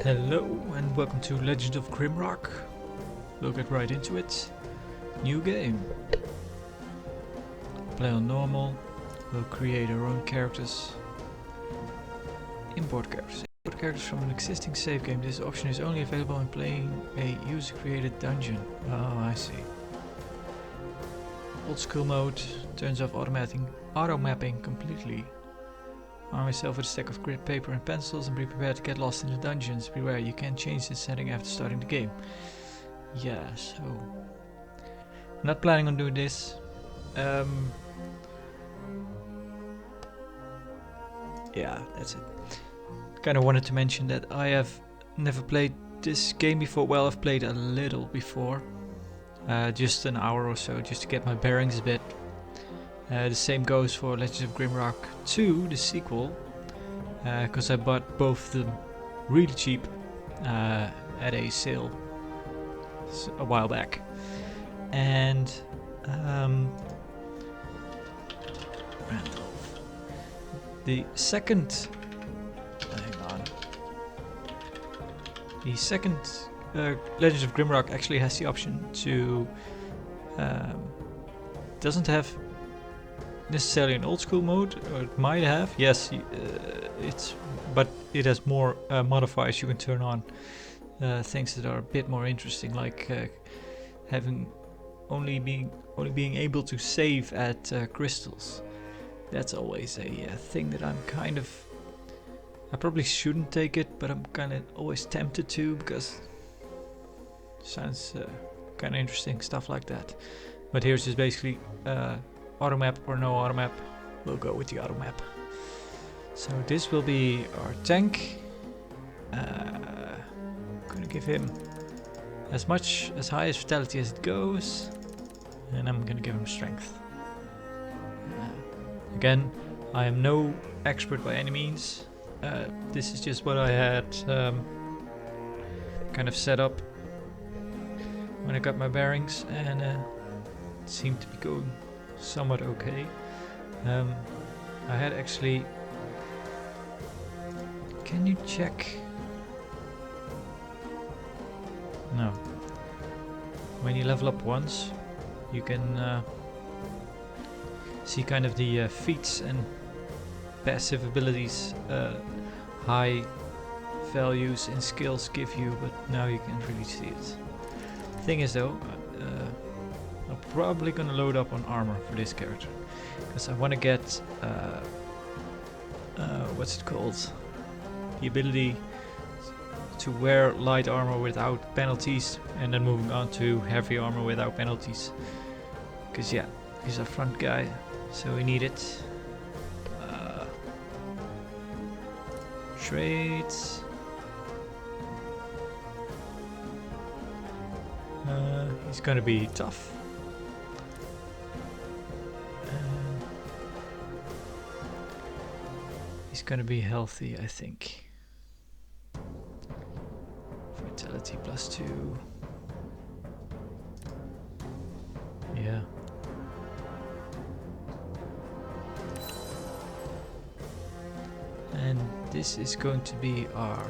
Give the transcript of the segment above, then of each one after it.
Hello and welcome to Legend of Grimrock. We'll get right into it. New game. Play on normal. We'll create our own characters. Import characters. Import characters from an existing save game. This option is only available when playing a user-created dungeon. Oh, I see. Old school mode turns off auto mapping completely. Arm yourself with a stack of grid paper and pencils and be prepared to get lost in the dungeons. Beware, you can change this setting after starting the game. Yeah, so... not planning on doing this. Yeah, that's it. Kinda wanted to mention that I have never played this game before. Well, I've played a little before. Just an hour or so, just to get my bearings a bit. The same goes for Legend of Grimrock 2, the sequel, because I bought both of them really cheap at a sale a while back. And Randolph. The second, hang on. The second Legend of Grimrock actually has the option to doesn't have necessarily an old school mode, or it might have. Yes, but it has more modifiers you can turn on, things that are a bit more interesting, like having only being able to save at crystals. That's always a thing that I'm kind of. I probably shouldn't take it, but I'm kind of always tempted to, because it sounds kind of interesting, stuff like that. But here's just basically. Auto map or no auto map, we'll go with the auto map. So this will be our tank. Gonna give him as high as vitality as it goes, and I'm gonna give him strength. Again, I am no expert by any means. This is just what I had kind of set up when I got my bearings, and it seemed to be going somewhat okay. I had actually. Can you check? No. When you level up once, you can see kind of the feats and passive abilities high values and skills give you, but now you can't really see it. Thing is though, I'm probably gonna load up on armor for this character, because I want to get what's it called? The ability to wear light armor without penalties, and then moving on to heavy armor without penalties. Because yeah, he's a front guy, so we need it. Trades. He's gonna be tough. He's gonna be healthy, I think. Vitality +2. Yeah. And this is going to be our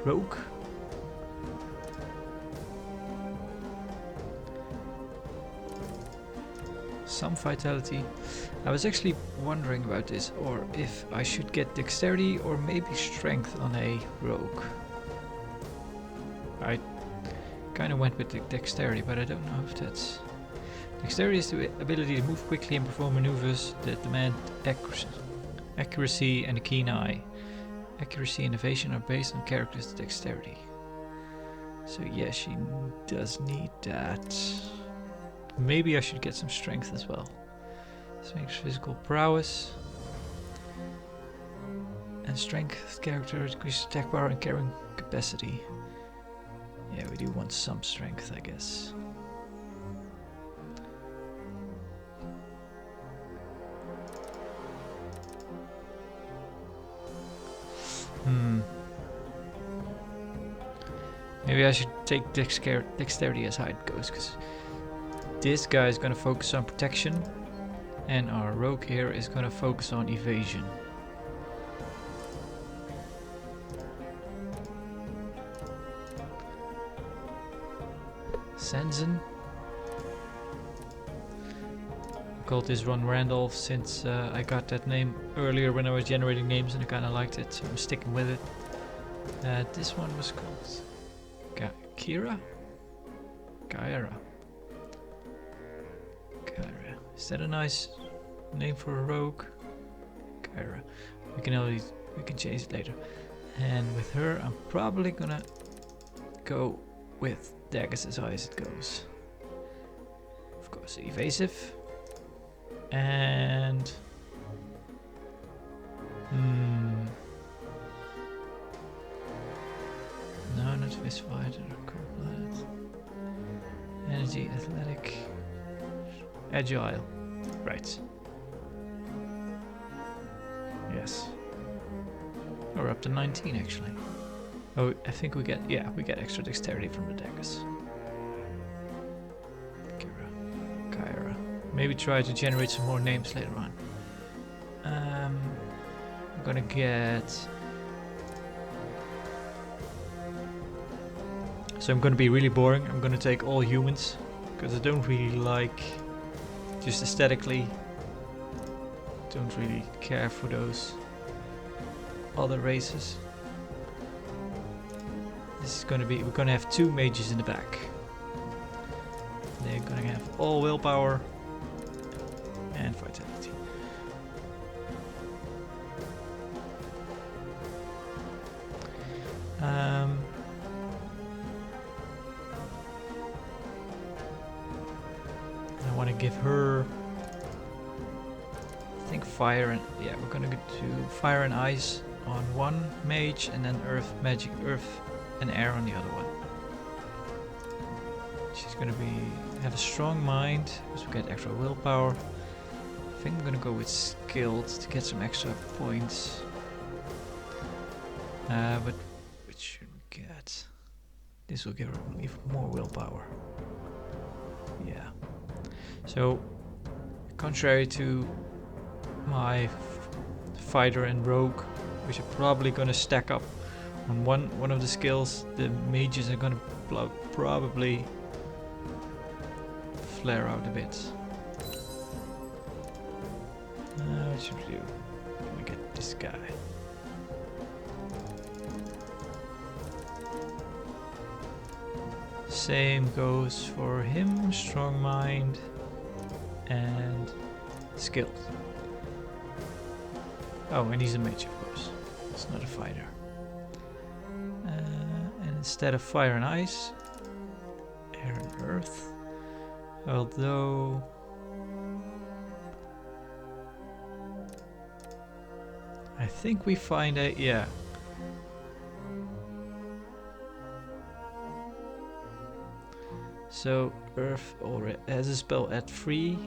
rogue. Some vitality. I was actually wondering about this, or if I should get dexterity or maybe strength on a rogue. I kind of went with the dexterity, but I don't know if that's... Dexterity is the ability to move quickly and perform maneuvers that demand accuracy and a keen eye. Accuracy and evasion are based on character's dexterity. So yeah, she does need that. Maybe I should get some strength as well. This makes physical prowess. And strength character increases attack power and carrying capacity. Yeah, we do want some strength, I guess. Maybe I should take dexterity as high it goes, because this guy is going to focus on protection, and our rogue here is going to focus on evasion. Senzen. I called this run Randolph since I got that name earlier when I was generating names and I kinda liked it, so I'm sticking with it. This one was called Kira? Kyra. Kyra. Is that a nice name for a rogue? Kyra. We can change it later. And with her I'm probably gonna go with daggers as high as it goes. Of course, evasive. And no, not fist fighter. Energy, athletic, agile. Right. Yes. We're up to 19 actually. Oh, I think we get extra dexterity from the daggers. Kyra. Maybe try to generate some more names later on. I'm gonna get. So I'm gonna be really boring. I'm gonna take all humans because I don't really like, just aesthetically, don't really care for those other races. This is gonna be. We're gonna have 2 mages in the back. They're gonna have all willpower and vitality. I want to give her, I think, fire and we're gonna do fire and ice on one mage, and then earth and air on the other one. She's gonna have a strong mind, because we get extra willpower. I think I'm gonna go with skilled to get some extra points. But which should we get? This will give her even more willpower. Yeah. So, contrary to my fighter and rogue, which are probably gonna stack up on one of the skills, the mages are gonna probably flare out a bit. What should we do? Let me get this guy. Same goes for him, strong mind and skilled. Oh, and he's a mage, of course. It's not a fighter. And instead of fire and ice, air and earth. Although I think we find a So earth already has a spell at 3,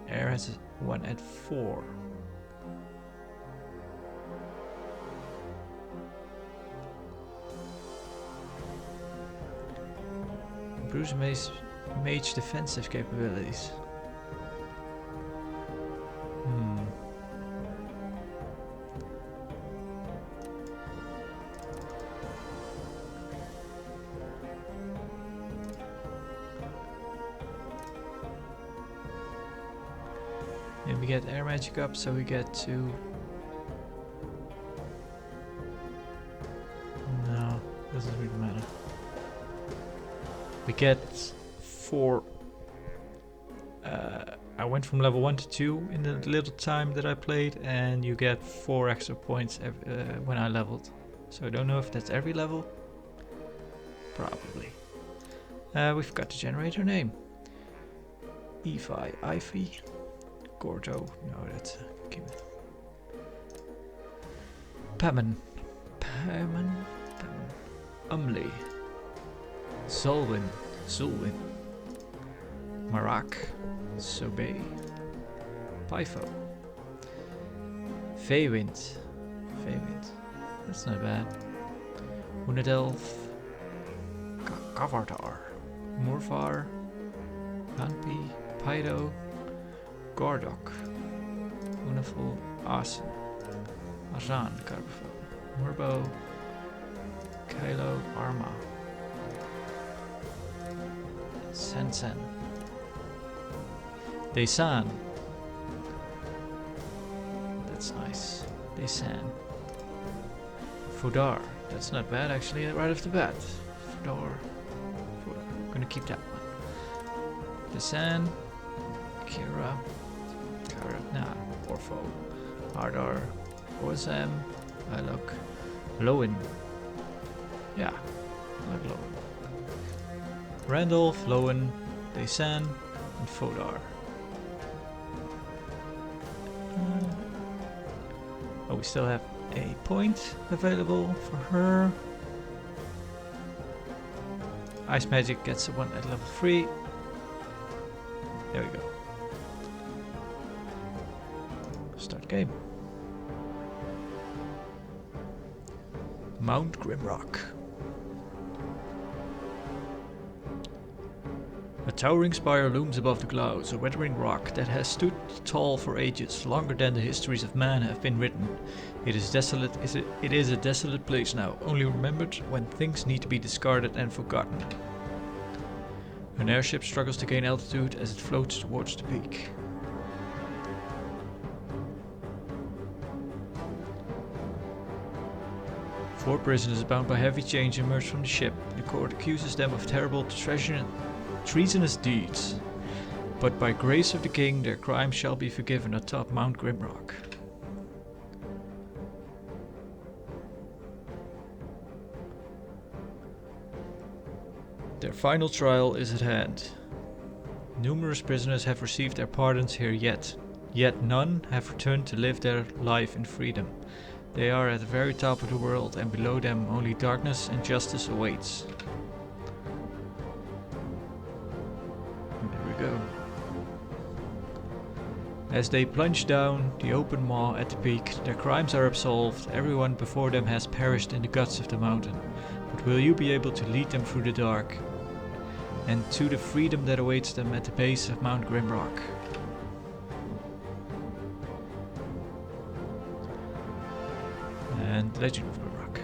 air has one at 4. Bruce mage defensive capabilities. And we get air magic up, so we get to. No, doesn't really matter. We get 4. I went from level 1 to 2 in the little time that I played, and you get 4 extra points when I leveled. So I don't know if that's every level. Probably. We forgot to generate her name. Ivy. Gordo. No, that's Kim. Paman. Umley. Zulwin. Marak. Sobey. Pyfo. Feywind. That's not bad. Unadelf. Kavartar. Morvar. Hanpi. Pydo. Gordok. Uniful. Asen. Aran. Carbofo. Murbo. Kylo. Arma. Sen. Desan. That's nice. Desan. Fodar. That's not bad actually, right off the bat. Fodar. I'm gonna keep that one. Desan. Kira. Kara. Nah. Orpho. Ardar. Orzam. Look. Lowen. Yeah. I like Lowen. Randolph, Lowen, Desan, and Fodar. Oh, we still have a point available for her. Ice Magic gets one at level 3. There we go. Start game. Mount Grimrock. A towering spire looms above the clouds, a weathering rock that has stood tall for ages, longer than the histories of man have been written. It is desolate. It is a desolate place now, only remembered when things need to be discarded and forgotten. An airship struggles to gain altitude as it floats towards the peak. Four prisoners bound by heavy chains emerge from the ship. The court accuses them of terrible treasonous deeds, but by grace of the king their crimes shall be forgiven atop Mount Grimrock. Their final trial is at hand. Numerous prisoners have received their pardons here yet none have returned to live their life in freedom. They are at the very top of the world, and below them only darkness and justice awaits. Go. As they plunge down the open maw at the peak, their crimes are absolved. Everyone before them has perished in the guts of the mountain. But will you be able to lead them through the dark and to the freedom that awaits them at the base of Mount Grimrock? And Legend of Grimrock.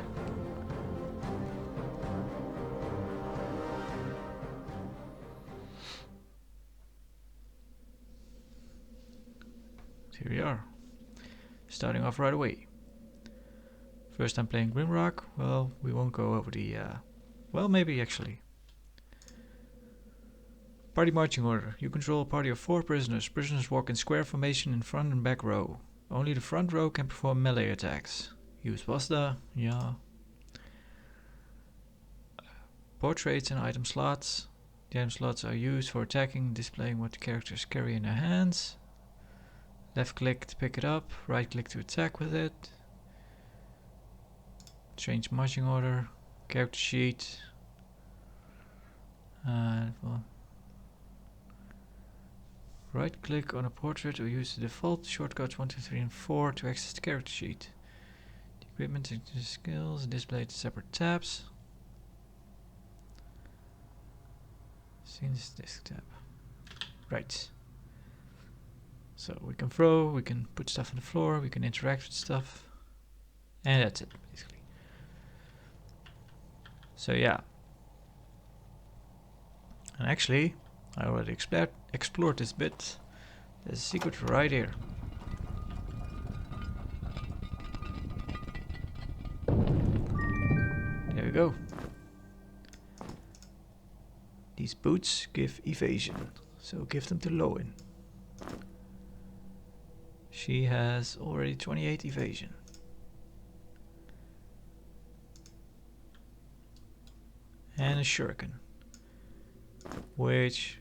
Here we are, starting off right away. First time playing Grimrock. Well, we won't go over the, well, maybe actually. Party marching order. You control a party of 4 prisoners. Prisoners walk in square formation in front and back row. Only the front row can perform melee attacks. Use Wasda, yeah. Portraits and item slots. The item slots are used for attacking, displaying what the characters carry in their hands. Left click to pick it up, right click to attack with it. Change marching order, character sheet. Well, right click on a portrait or use the default shortcuts 1, 2, 3 and 4 to access the character sheet. The equipment and the skills displayed separate tabs. Scenes disk tab. Right. So we can throw, we can put stuff on the floor, we can interact with stuff, and that's it basically. So yeah, and actually I already explored this bit. There's a secret right here. There we go. These boots give evasion, so give them to Lowen. She has already 28 evasion. And a shuriken, which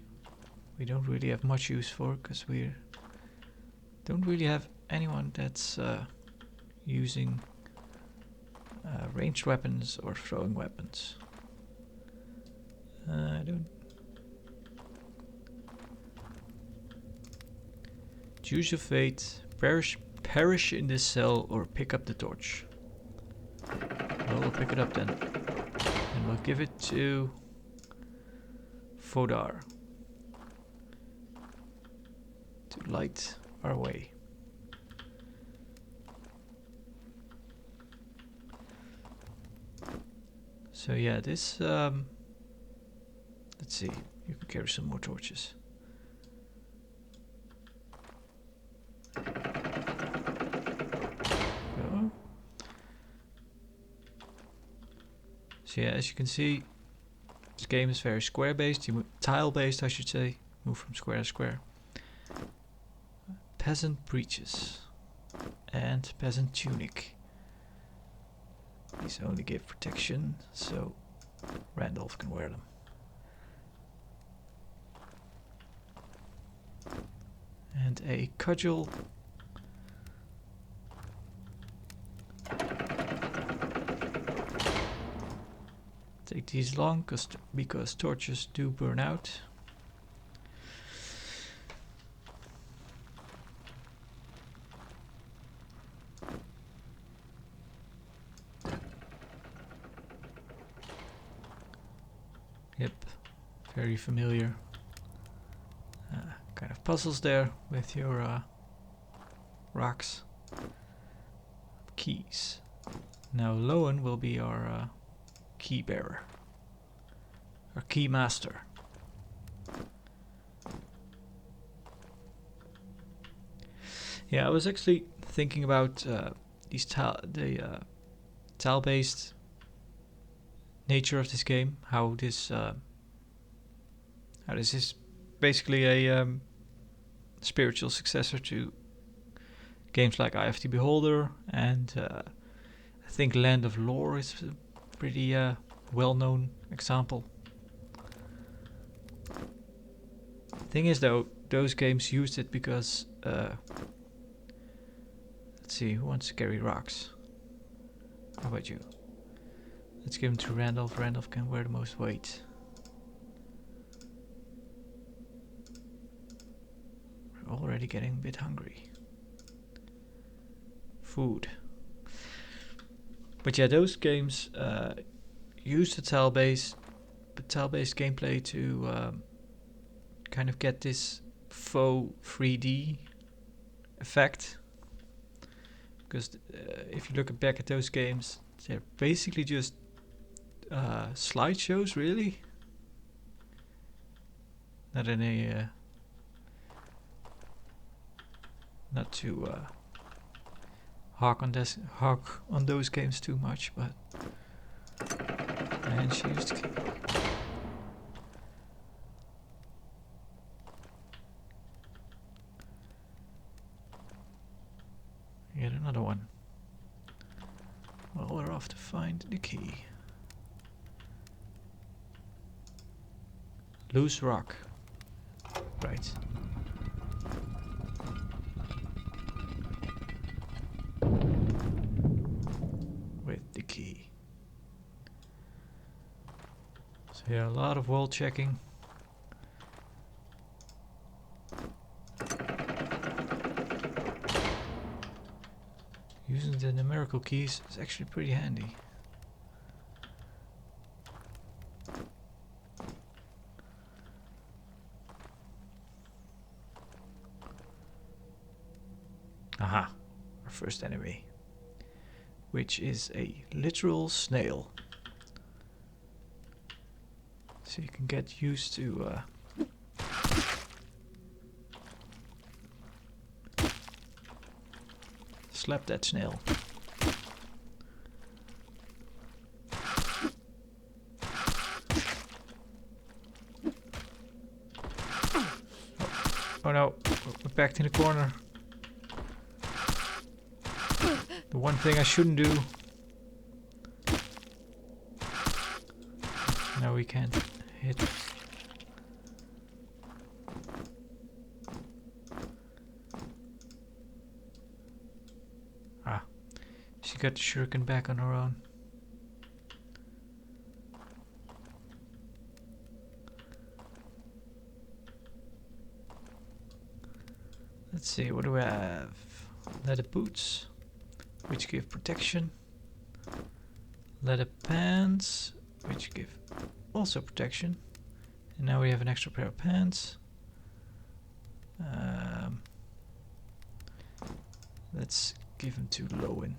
we don't really have much use for because we don't really have anyone that's using ranged weapons or throwing weapons. I don't. Choose your fate, perish in this cell, or pick up the torch. Well, we'll pick it up then. And we'll give it to Fodar to light our way. So yeah, this let's see. You can carry some more torches. Go. So yeah, as you can see, this game is very square-based, tile-based I should say. Move from square to square. Peasant breeches and peasant tunic. These only give protection, so Randolph can wear them. And a cudgel. Take these long because torches do burn out. Yep, very familiar kind of puzzles there with your rocks. Keys. Now Lowen will be our key bearer, our key master. Yeah, I was actually thinking about these tile-based nature of this game. How this is basically a spiritual successor to games like Eye of the Beholder, and I think Land of Lore is a pretty well-known example. Thing is though, those games used it because let's see, who wants to carry rocks? How about you? Let's give them to Randolph. Randolph can wear the most weight. We're already getting a bit hungry. Food. But yeah, those games use the tile-based gameplay to kind of get this faux 3D effect. Because if you look back at those games, they're basically just slideshows, really. Not any, not to hawk on those games too much, but and she used to. Yet another one. Well, we're off to find the key. Loose rock. Right. With the key. So yeah, a lot of wall checking. Using the numerical keys is actually pretty handy. Aha, our first enemy, which is a literal snail. So you can get used to slap that snail. Oh no, we're backed in the corner. The one thing I shouldn't do. No, we can't hit. Ah, she got the shuriken back on her own. Let's see, what do we have? Leather boots, which give protection. Leather pants, which give also protection. And now we have an extra pair of pants. Let's give them to Lowen,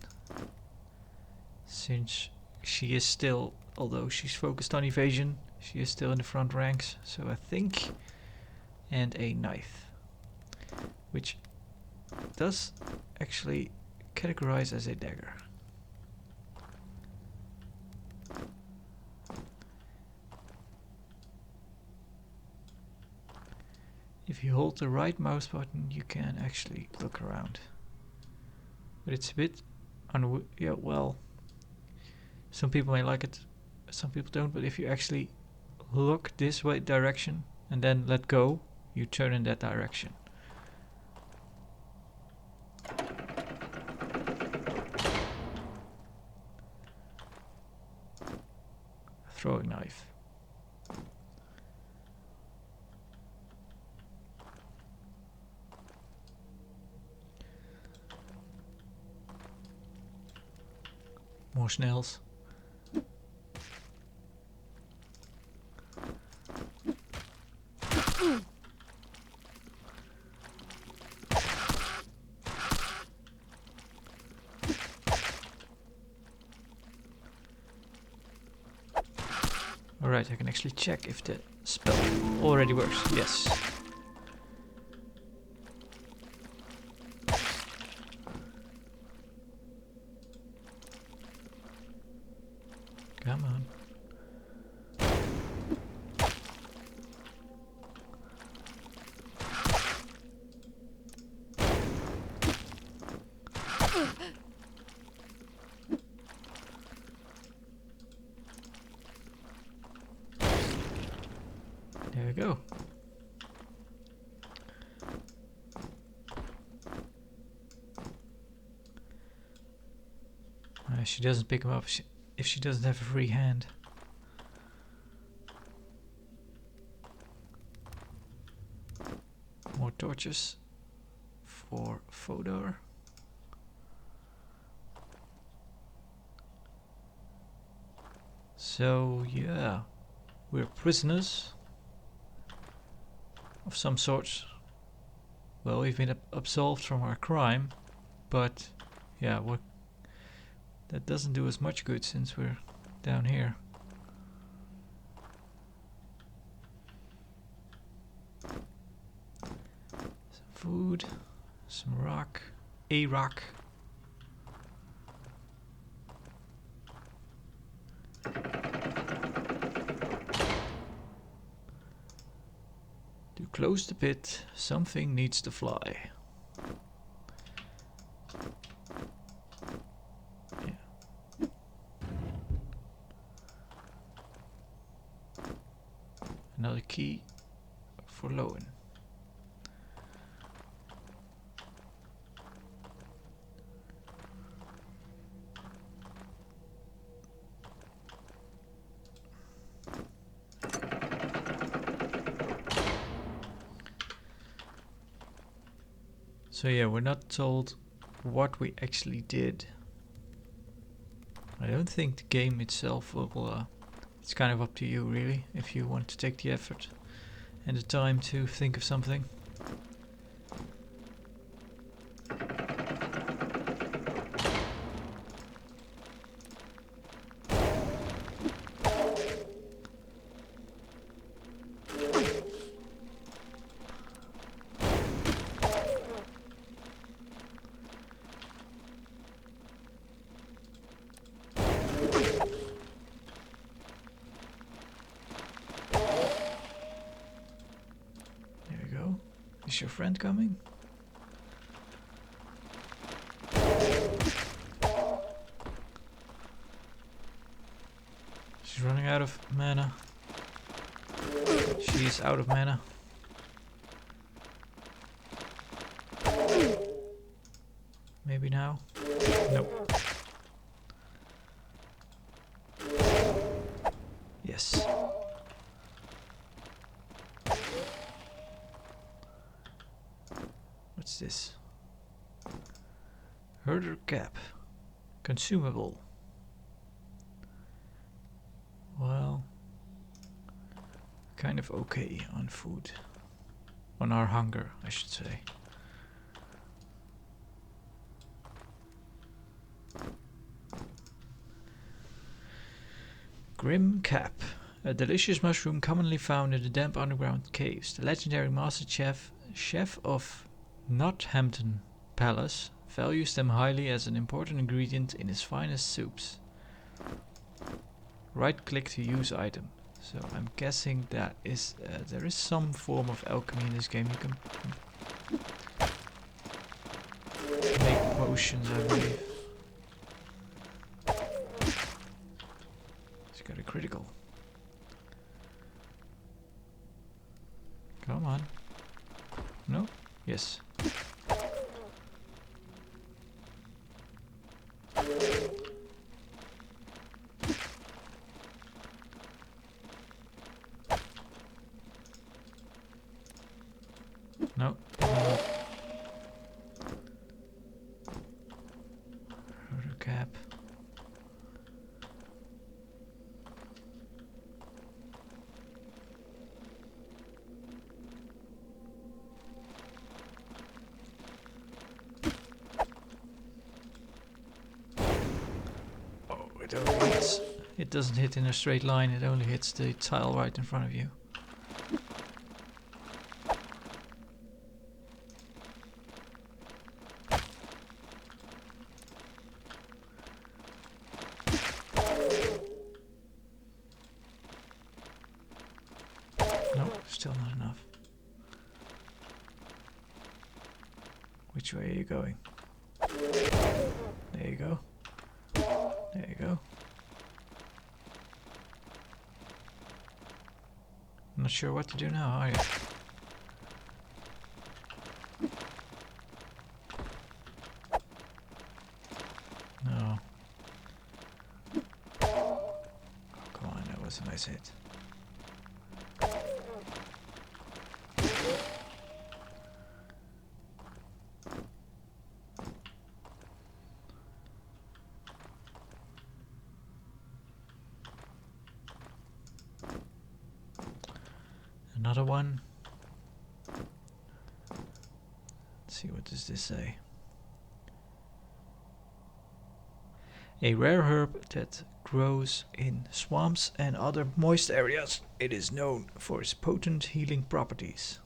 since she is still, although she's focused on evasion, She is still in the front ranks, so I think. And a knife, which does actually categorize as a dagger. If you hold the right mouse button, you can actually look around. But it's a bit yeah, well, some people may like it, some people don't, but if you actually look this way direction and then let go, you turn in that direction. Throwing knife. More snails. Alright, I can actually check if the spell already works. Yes. Come on. There we go. She doesn't pick him up if she doesn't have a free hand. More torches for Fodor. So yeah, we're prisoners of some sort. Well, we've been absolved from our crime, but yeah, that doesn't do us much good since we're down here. Some food, some rock, a rock. To close the pit, something needs to fly. Yeah. Another key for Lowen. So yeah, we're not told what we actually did. I don't think the game itself will it's kind of up to you really, if you want to take the effort and the time to think of something. Is your friend coming? She's running out of mana. She's out of mana. Maybe now? Nope. Yes. What's this? Herder cap. Consumable. Well, kind of okay on food. On our hunger, I should say. Grim cap. A delicious mushroom commonly found in the damp underground caves. The legendary master chef of Northampton Palace, values them highly as an important ingredient in his finest soups. Right click to use item. So I'm guessing that is there is some form of alchemy in this game. You can make potions, I believe. He's got a critical. Come on. No? Yes. No. Rotor cap. Oh, it only hits. It doesn't hit in a straight line, it only hits the tile right in front of you. No, still not enough. Which way are you going? There you go. There you go. I'm not sure what to do now, are you? No. Oh, come on, that was a nice hit. Another one. Let's see, what does this say? A rare herb that grows in swamps and other moist areas. It is known for its potent healing properties.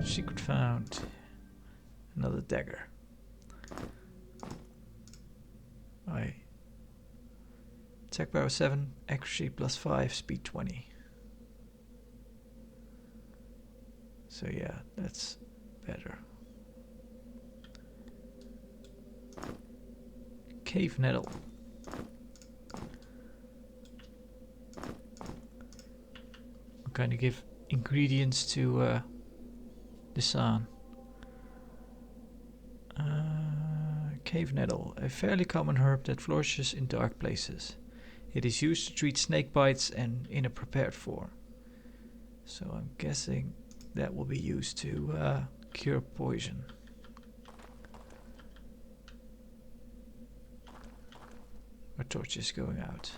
Secret found. Another dagger. Attack power 7, accuracy +5, speed 20. So yeah, that's better. Cave nettle. I'll kind of give ingredients to the sun. Cave nettle, a fairly common herb that flourishes in dark places. It is used to treat snake bites and in a prepared form. So I'm guessing that will be used to cure poison. Our torch is going out.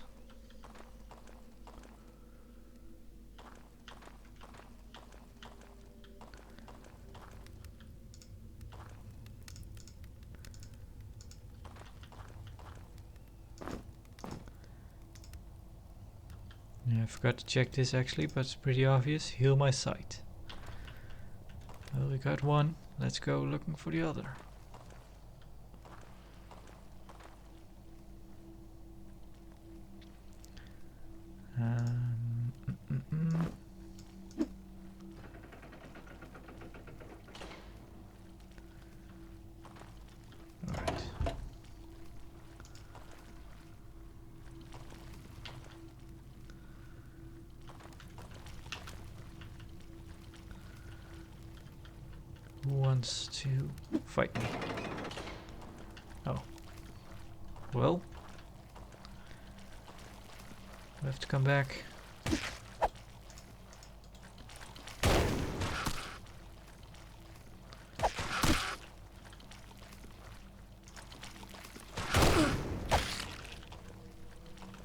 Yeah, I forgot to check this actually, but it's pretty obvious. Heal my sight. Well, we got one. Let's go looking for the other. Alright. Who wants to fight me? Oh. Well. I have to come back.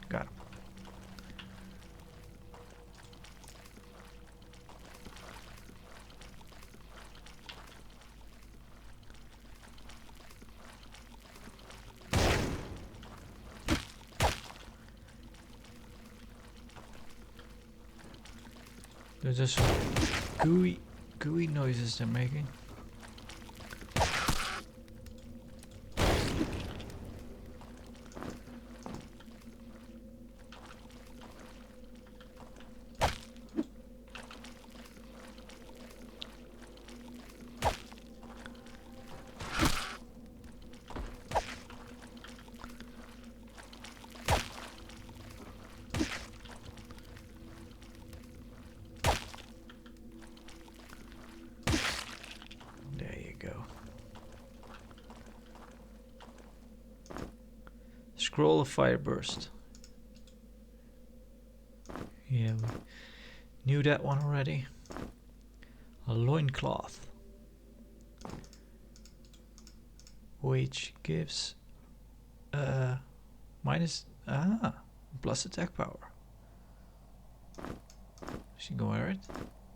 Got him. There's just some gooey noises they're making. Scroll of fire burst. Yeah, we knew that one already. A loincloth, which gives plus attack power. She can wear it.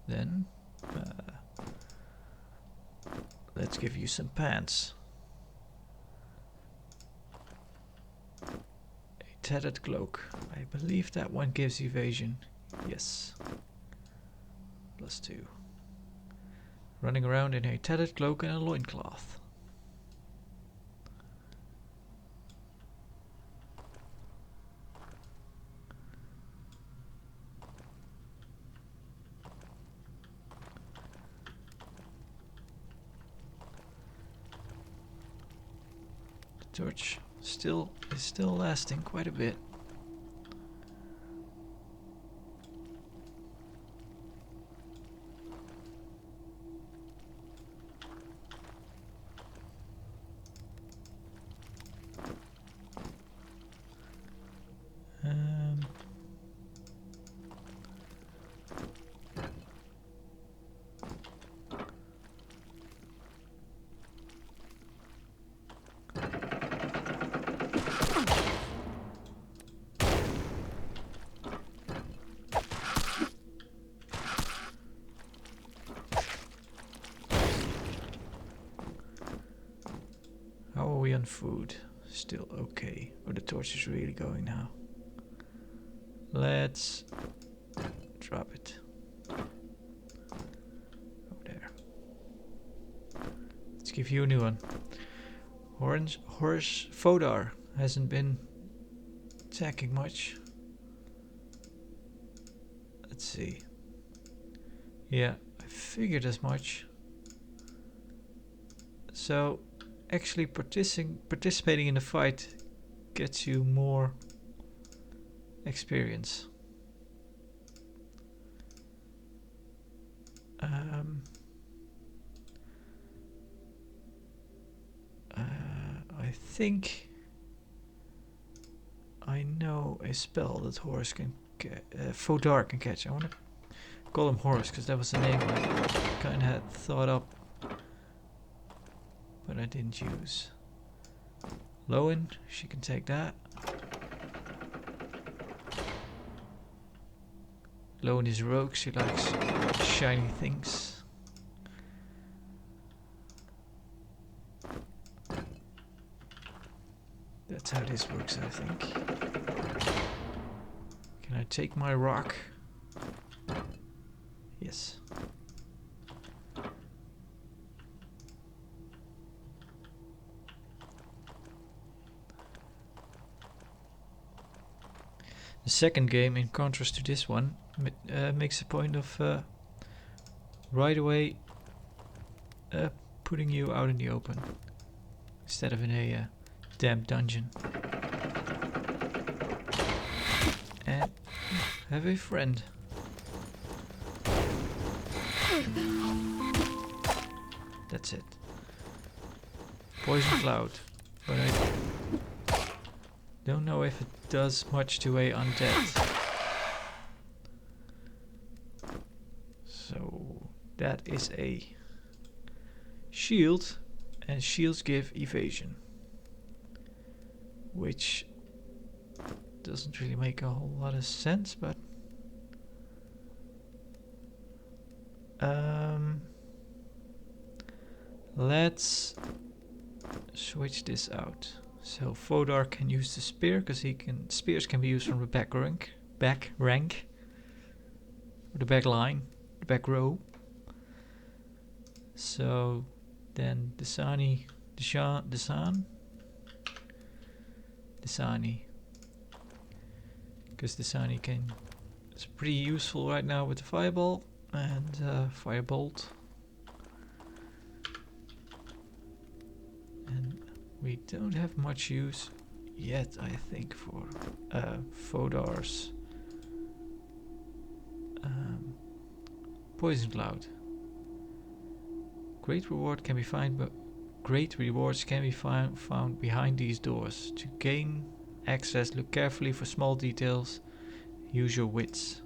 Then let's give you some pants. Tattered cloak. I believe that one gives evasion. Yes. +2. Running around in a tattered cloak and a loincloth. The torch is still lasting quite a bit. How are we on food? Still okay. Oh, the torch is really going now. Let's drop it. Oh, there. Let's give you a new one. Horse Fodar hasn't been attacking much. Let's see. Yeah, I figured as much. So actually participating in the fight gets you more experience. I think I know a spell that Horus can Fodar can catch. I want to call him Horus because that was the name I kind of had thought up, but I didn't use. Lowen, she can take that. Lowen is rogue, she likes shiny things. That's how this works, I think. Can I take my rock? Yes. The second game, in contrast to this one, makes a point of right away putting you out in the open instead of in a damp dungeon. And have a friend. That's it. Poison cloud, but I don't know if it does much to a undead. So that is a shield, and shields give evasion, which doesn't really make a whole lot of sense, but let's switch this out. So Fodar can use the spear because spears can be used from the back rank, or the back line. back row. So then Desani, Desani, because Desani can. It's pretty useful right now with the fireball and firebolt. And we don't have much use yet, I think, for Fodar's Poison Cloud. Great rewards can be found behind these doors. To gain access, look carefully for small details. Use your wits.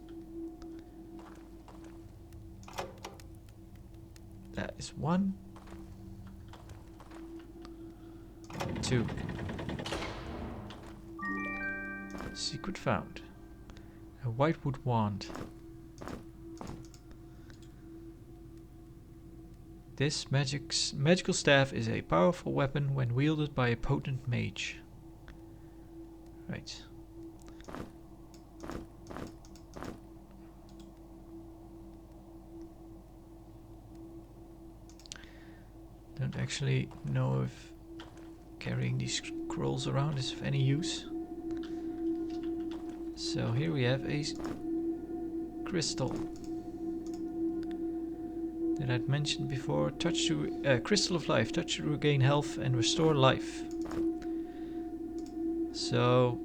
That is 1. 2. Secret found. A whitewood wand. This magical staff is a powerful weapon when wielded by a potent mage. Right. Don't actually know if carrying these scrolls around is of any use. So here we have a crystal that I'd mentioned before. Touch to crystal of life. Touch to regain health and restore life. So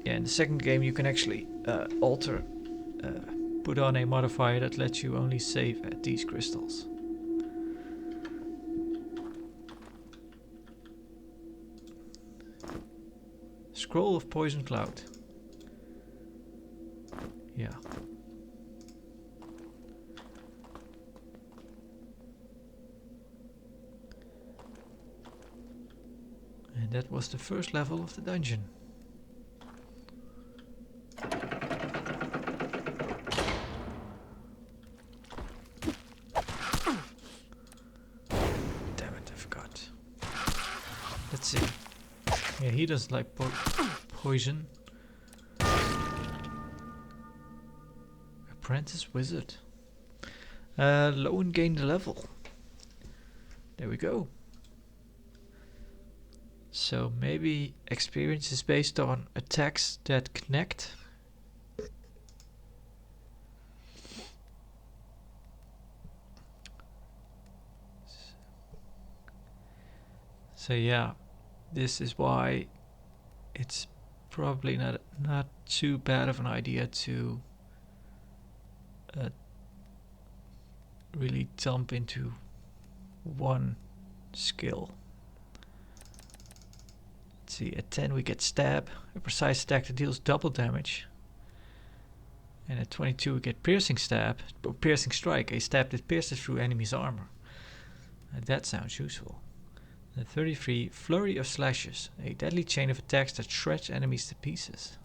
yeah, in the second game you can actually put on a modifier that lets you only save at these crystals. Scroll of Poison Cloud. Yeah. And that was the first level of the dungeon. Damn it, I forgot. Let's see. Yeah, he doesn't like poison. Apprentice Wizard. Low and gain the level. There we go. So maybe experience is based on attacks that connect. So yeah, this is why it's probably not too bad of an idea to really jump into one skill. Let's see, at 10 we get Stab, a precise attack that deals double damage. And at 22 we get Piercing Strike, a stab that pierces through enemy's armor. That sounds useful. At 33, Flurry of Slashes, a deadly chain of attacks that shreds enemies to pieces.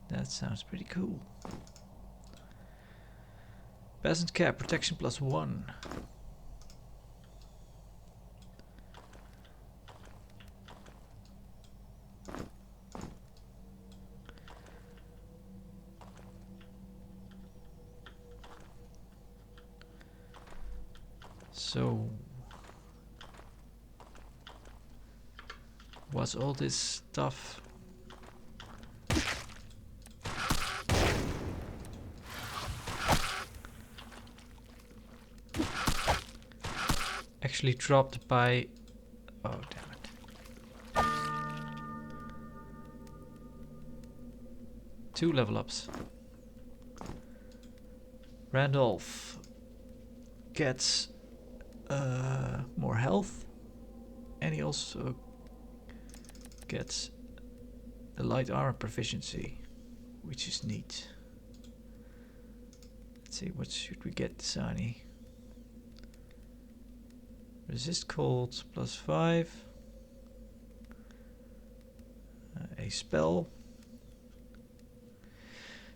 That sounds pretty cool. Peasant Cap, protection +1. So, what's all this stuff? Actually dropped by... Oh, damn it. 2 level ups. Randolph gets more health, and he also gets the light armor proficiency, which is neat. Let's see, what should we get, Sani? Resist cold +5. A spell.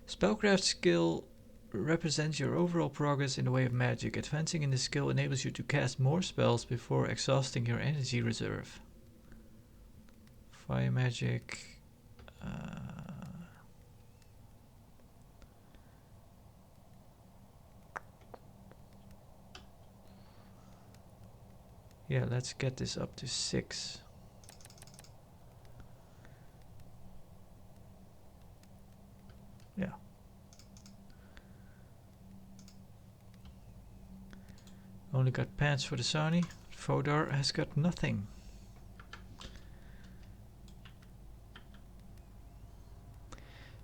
Spellcraft skill represents your overall progress in the way of magic. Advancing in this skill enables you to cast more spells before exhausting your energy reserve. Fire magic. Yeah, let's get this up to 6. Yeah. Only got pants for the Sani. Fodor has got nothing.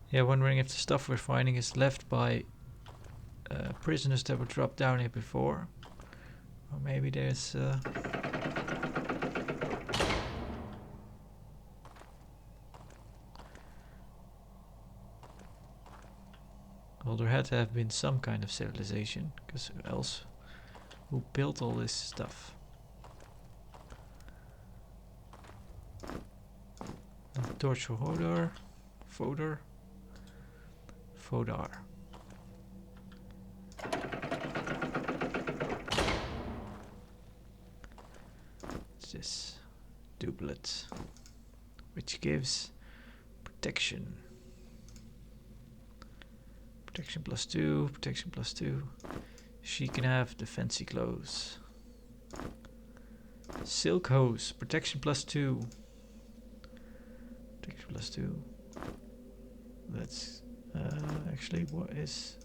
Yeah, wondering if the stuff we're finding is left by prisoners that were dropped down here before. Or maybe there's... well, there had to have been some kind of civilization, because else who built all this stuff? Torch for Hodor. Fodor. Fodar. What's this? Doublet. Which gives protection. Protection +2, protection +2. She can have the fancy clothes. Silk hose, protection +2. Protection +2. That's actually what is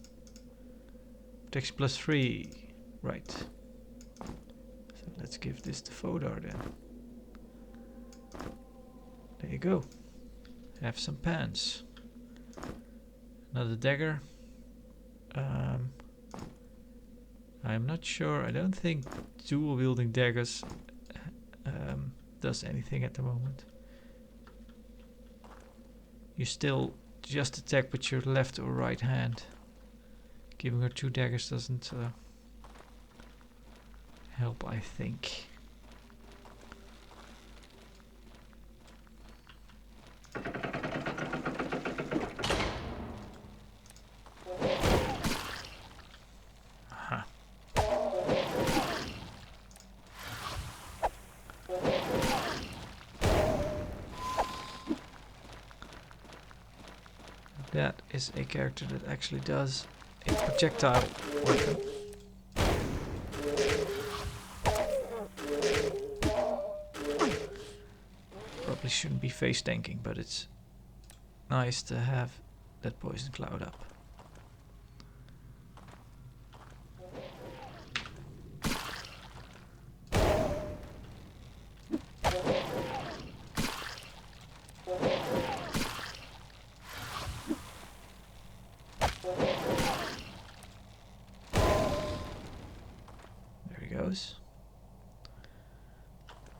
protection +3, right? So let's give this to Fodor then. There you go. Have some pants. Another dagger. I'm not sure. I don't think dual wielding daggers does anything at the moment. You still just attack with your left or right hand. Giving her 2 daggers doesn't help, I think. Aha. That is a character that actually does a projectile weapon. Probably shouldn't be face tanking, but it's nice to have that poison cloud up. There he goes.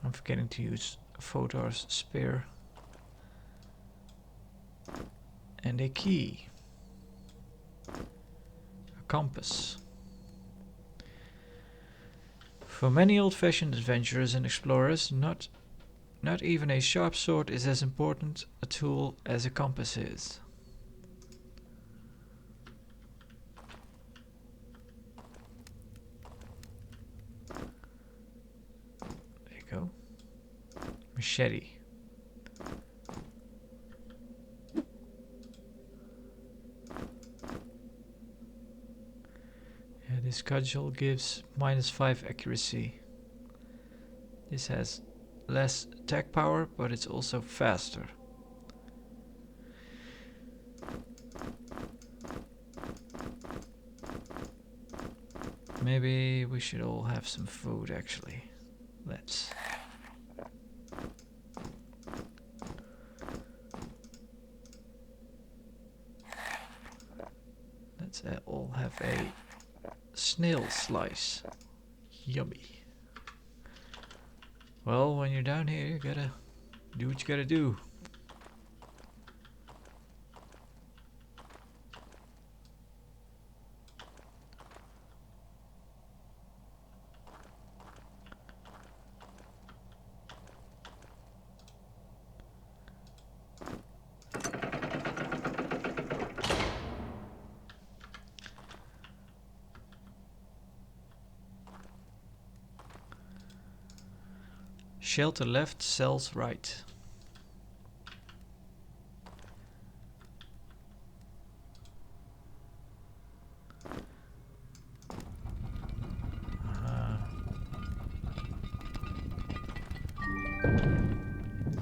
I'm forgetting to use Fodor's spear. And a key. A compass. For many old-fashioned adventurers and explorers, not even a sharp sword is as important a tool as a compass is. There you go. Machete. Yeah, this cudgel gives -5 accuracy. This has less attack power, but it's also faster. Maybe we should all have some food actually. Let's all have a snail slice. Yummy. Well, when you're down here, you gotta do what you gotta do. Shelter left, cells right.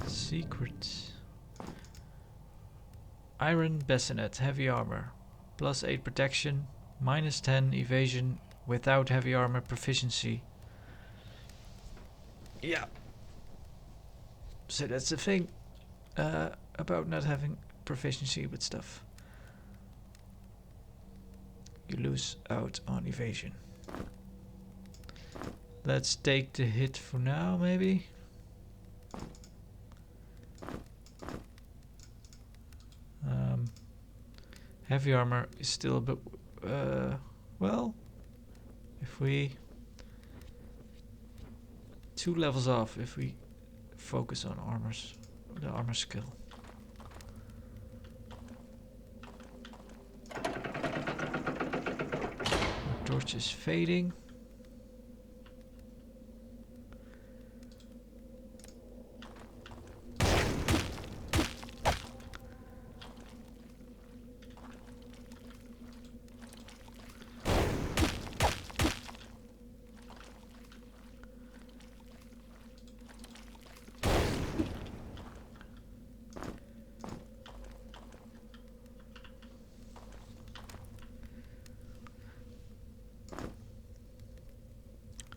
Secret. Iron bassinet, heavy armor. Plus 8 protection, minus 10 evasion without heavy armor proficiency. Yeah. So that's the thing about not having proficiency with stuff. You lose out on evasion. Let's take the hit for now, maybe. Heavy armor is still a bit... well, if we... 2 levels off if we focus on the armor skill. Our torch is fading.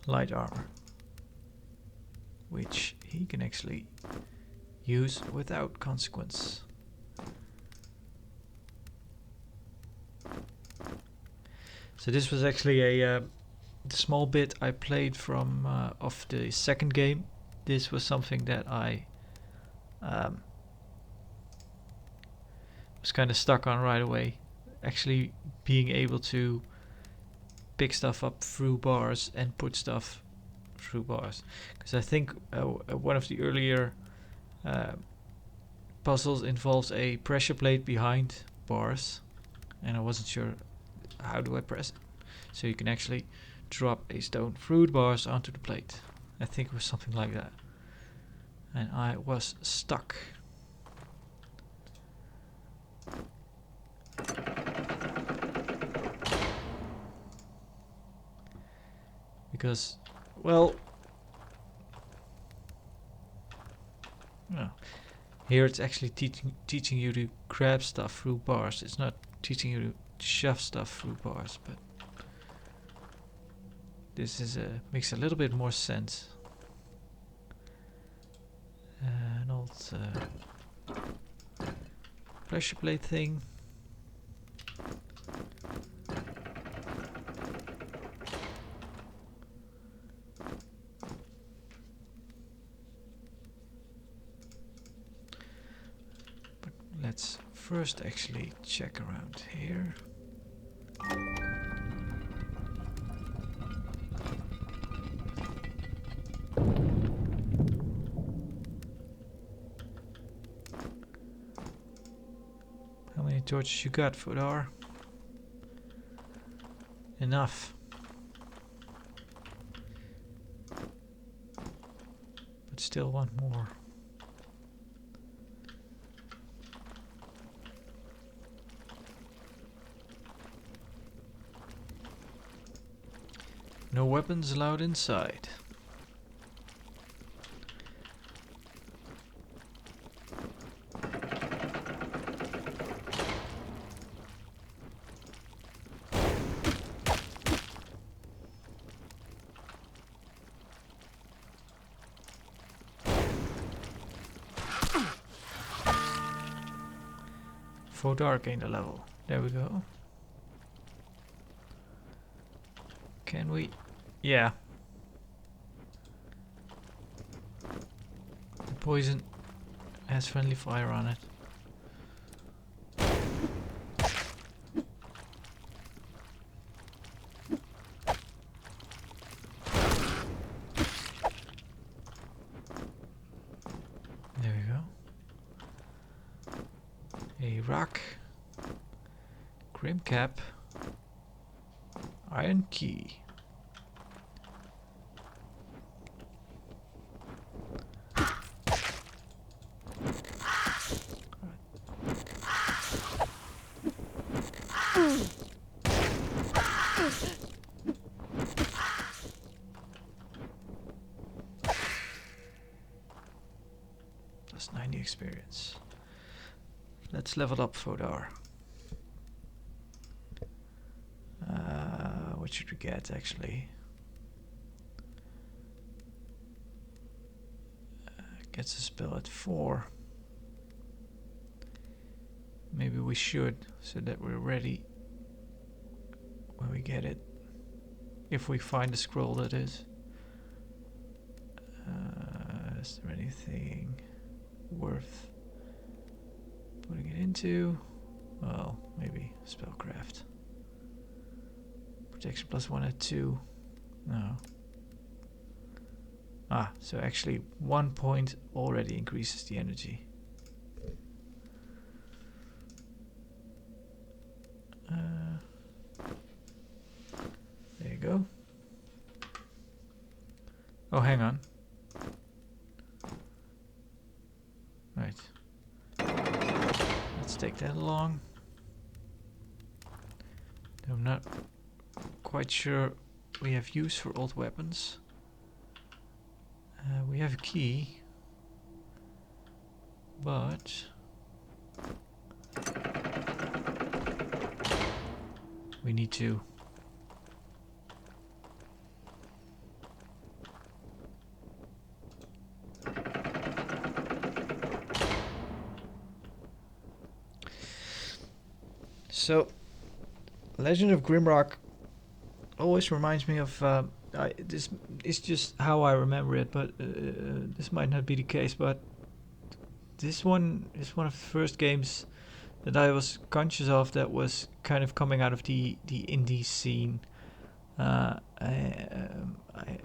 Light armor, which he can actually use without consequence. So this was actually a the small bit I played from of the second game. This was something that I was kind of stuck on right away. Actually being able to pick stuff up through bars and put stuff through bars, because I think one of the earlier puzzles involves a pressure plate behind bars, and I wasn't sure how do I press it. So you can actually drop a stone through the bars onto the plate. I think it was something like that, and I was stuck. Because, well, no. Here it's actually teaching you to grab stuff through bars. It's not teaching you to shove stuff through bars, but this is makes a little bit more sense. An old pressure plate thing. Let's first actually check around here. How many torches you got, Fodar? Enough. But still want more. No weapons allowed inside. Fodar gained a level. There we go. Can we? Yeah. The poison has friendly fire on it. There we go. A rock. Grim cap. Iron key. experience. Let's level up Fodar. What should we get actually? Gets a spell at 4. Maybe we should, so that we're ready when we get it. If we find the scroll, that is. Is there anything worth putting it into? Well, maybe spellcraft. Protection +1 at 2. No. So actually 1 point already increases the energy. There you go. Oh, hang on. Right. Let's take that along. I'm not quite sure we have use for old weapons. We have a key, but we need to. So, Legend of Grimrock always reminds me of. This is just how I remember it, but this might not be the case. But this one is one of the first games that I was conscious of that was kind of coming out of the indie scene. I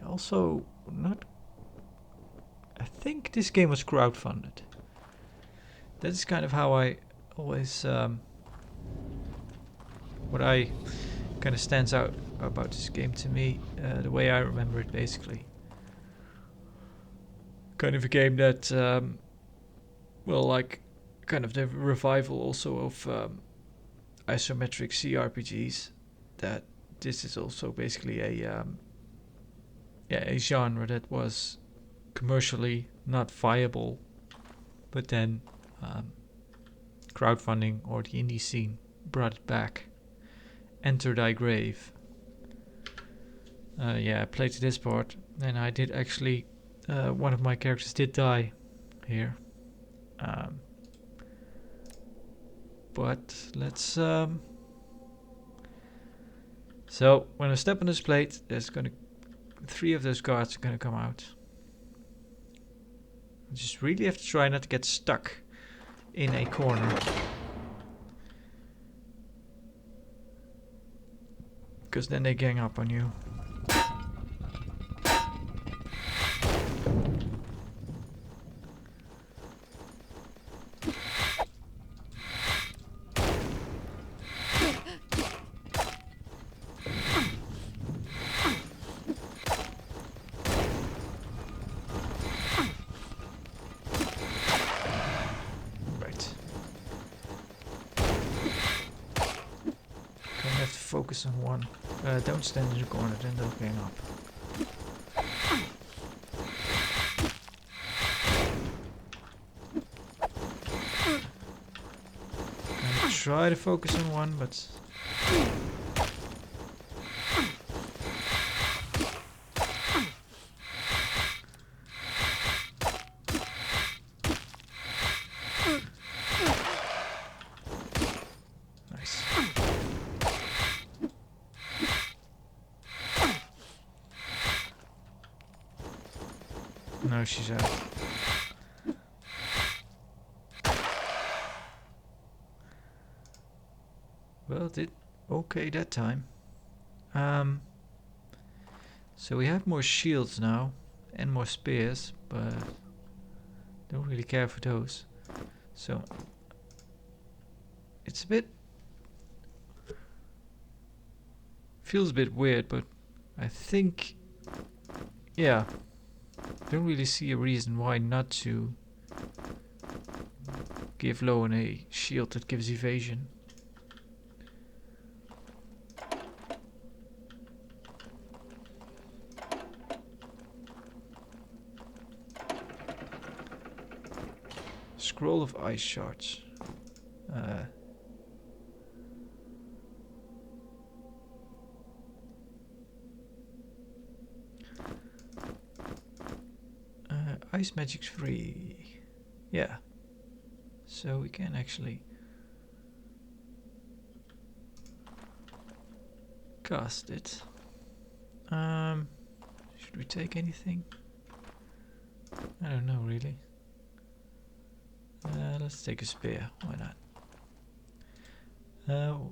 also not. I think this game was crowdfunded. That is kind of how I always. What I kind of stands out about this game to me, the way I remember it, basically. Kind of a game that, well, like, kind of the revival also of isometric CRPGs. That this is also basically a genre that was commercially not viable, but then crowdfunding or the indie scene brought it back. Enter Thy Grave. I played this part, and I did actually. One of my characters did die here. But let's. So when I step on this plate, there's gonna 3 of those guards are gonna come out. I just really have to try not to get stuck in a corner. Because then they gang up on you. Focus on one. Don't stand in the corner, then they'll gang up. I try to focus on one, but no, she's out. Well, did okay that time. So we have more shields now and more spears, but don't really care for those. So it's a bit feels a bit weird, but I think don't really see a reason why not to give Lowen a shield that gives evasion. scroll of ice shards. Ice magic's free. Yeah. So we can actually cast it. Should we take anything? I don't know really. Let's take a spear. Why not?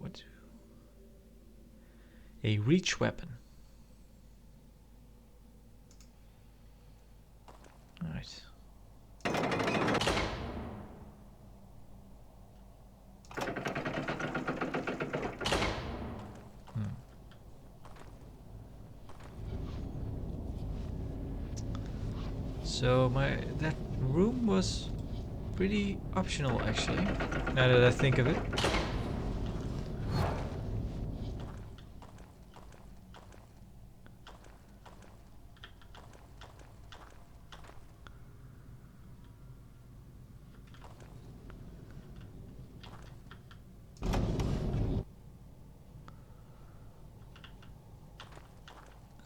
What? A reach weapon. Alright. So that room was pretty optional actually, now that I think of it.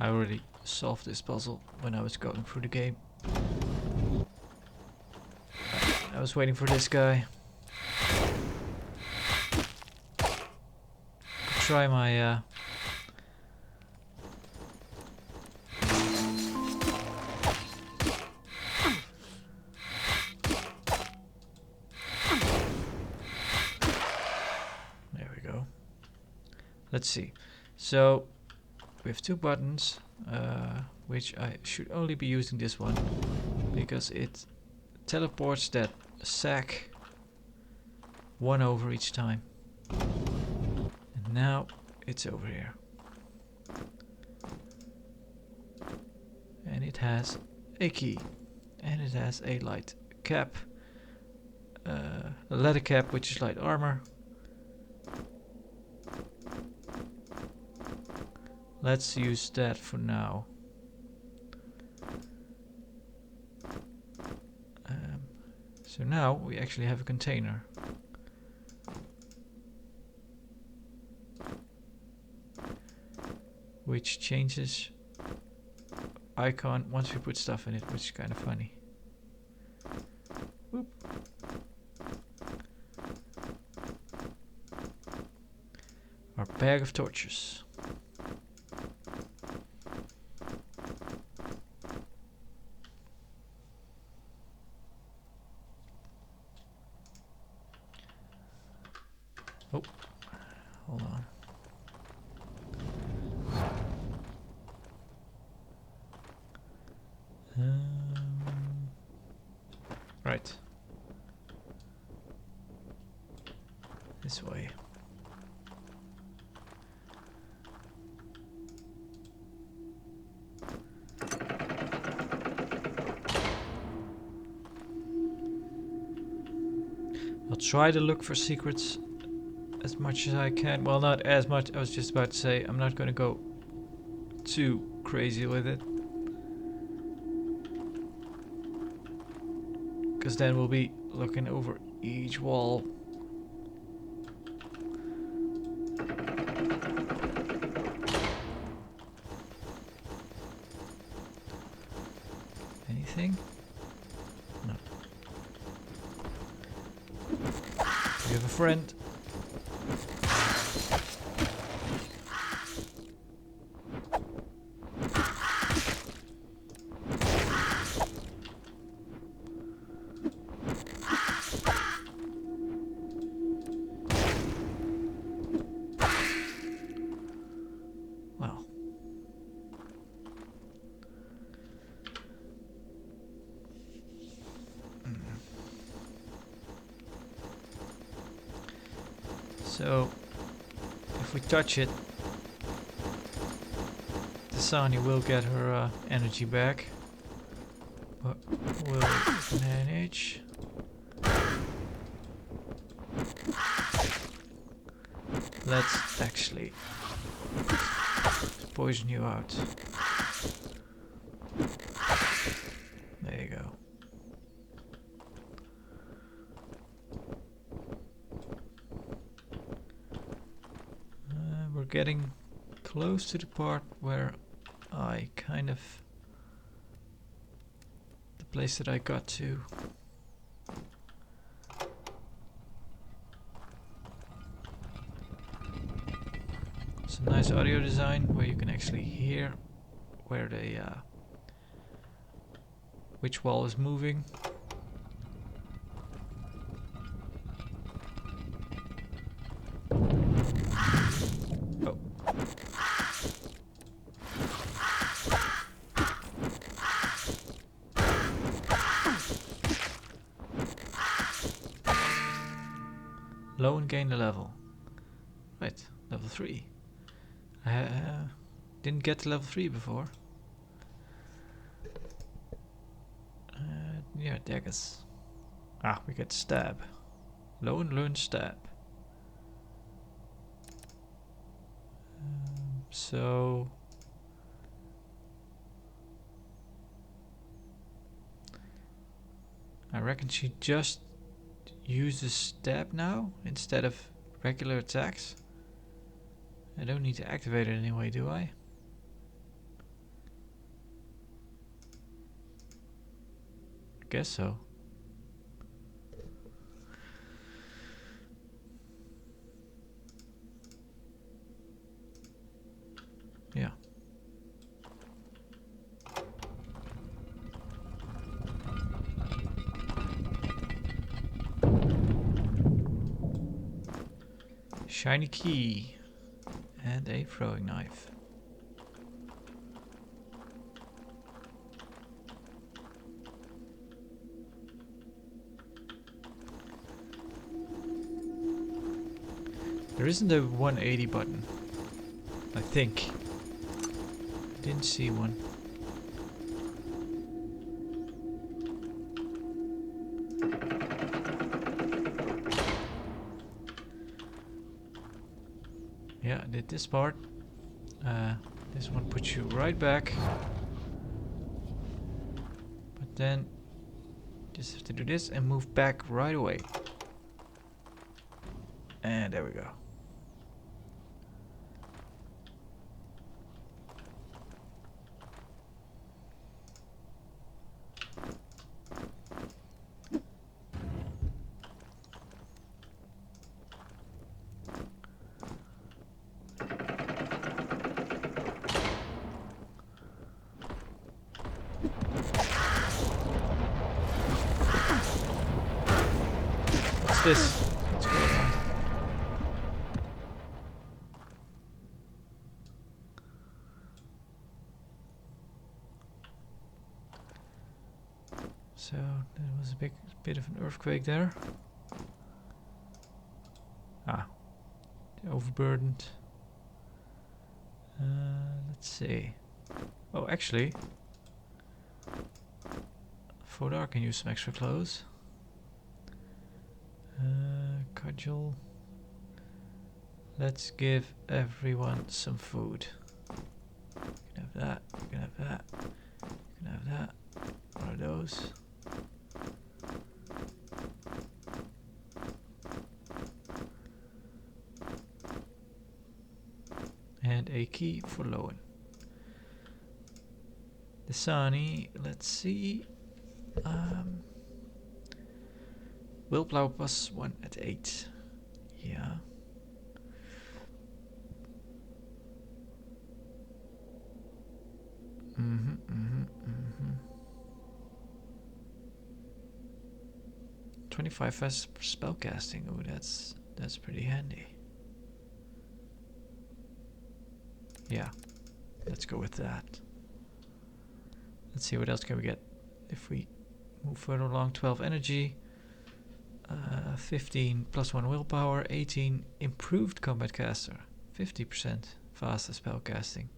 I already solved this puzzle when I was going through the game. I was waiting for this guy. Try my there we go. Let's see. So we have two buttons, which I should only be using this one because it teleports that sack one over each time. And now it's over here. And it has a key. And it has a light cap. A leather cap, which is light armor. Let's use that for now. So now we actually have a container. Which changes icon once we put stuff in it, which is kind of funny. Whoop. Our bag of torches. Oh, hold on. Right. This way. I'll try to look for secrets as much as I can. Well, not as much. I was just about to say I'm not going to go too crazy with it. Because then we'll be looking over each wall. Anything? No. We have a friend. Well. So, if we touch it, Tasani will get her energy back, but we'll manage. Let's actually poison you out. There you go. getting close to the part where I kind of... the place that I got to. It's a nice audio design where you can actually hear where the which wall is moving. Oh. Low and gain the level. Right, level 3. I didn't get to level 3 before. Yeah, daggers. Ah, we get stab. Low and learn stab. So... I reckon she just uses stab now instead of regular attacks. I don't need to activate it anyway, do I? I guess so. Yeah. Shiny key and a throwing knife. There isn't a 180 button, I think. I didn't see one. Yeah, I did this part. This one puts you right back. But then just have to do this and move back right away. And there we go. What's this? What's going on? So there was a bit of an earthquake there. Ah, overburdened. Let's see. Oh, actually, Fodar can use some extra clothes. Cudgel. Let's give everyone some food. You can have that. You can have that. You can have that. What are those? And a key for Lowen. The Sani, let's see. Willpower +1 at 8. Yeah. Mm-hmm, mm-hmm, mm-hmm. 25 fast spellcasting. Oh, that's pretty handy. Yeah, let's go with that. Let's see what else can we get if we move further along. 12 energy, 15 +1 willpower, 18 improved combat caster, 50% faster spellcasting.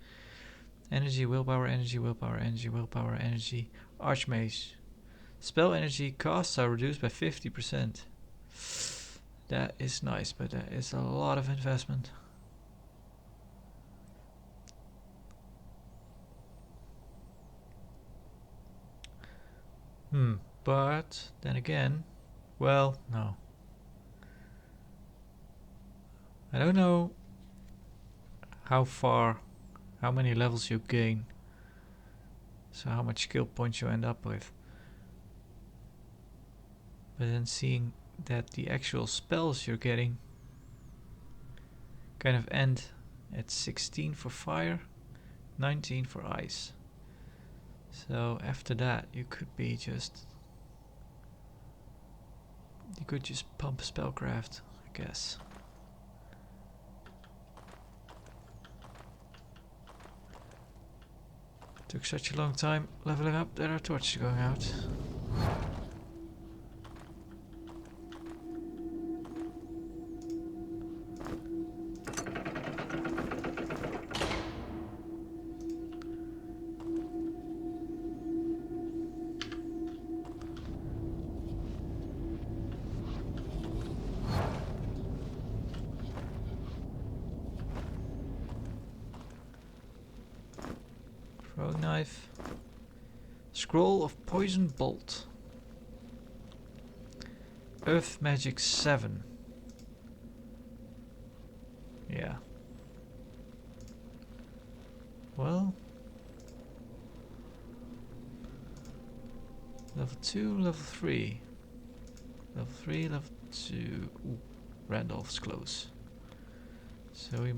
Energy, willpower, energy, willpower, energy, willpower, energy. Archmage. Spell energy costs are reduced by 50%. That is nice, but that is a lot of investment. But then again, well, no. I don't know how many levels you gain. So how much skill points you end up with. But then seeing that the actual spells you're getting kind of end at 16 for fire, 19 for ice. So after that you could just pump spellcraft, I guess. Took such a long time leveling up that our torch is going out. Throwing knife. Scroll of Poison Bolt. Earth Magic 7. Yeah. Well. Level 2, level 3. Level 3, level 2. Ooh, Randolph's close. So we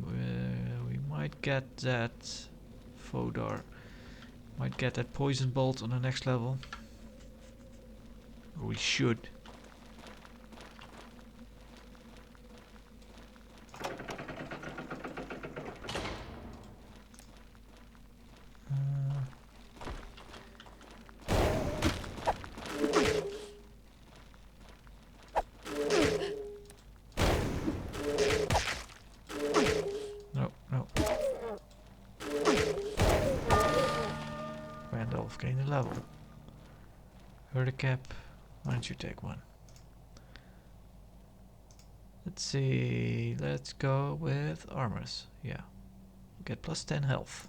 might get that Fodor. Might get that Poison Bolt on the next level. Or we should. No. Randolph gained a level. Herdicap, why don't you take one? Let's see, let's go with armors. Yeah, get plus 10 health.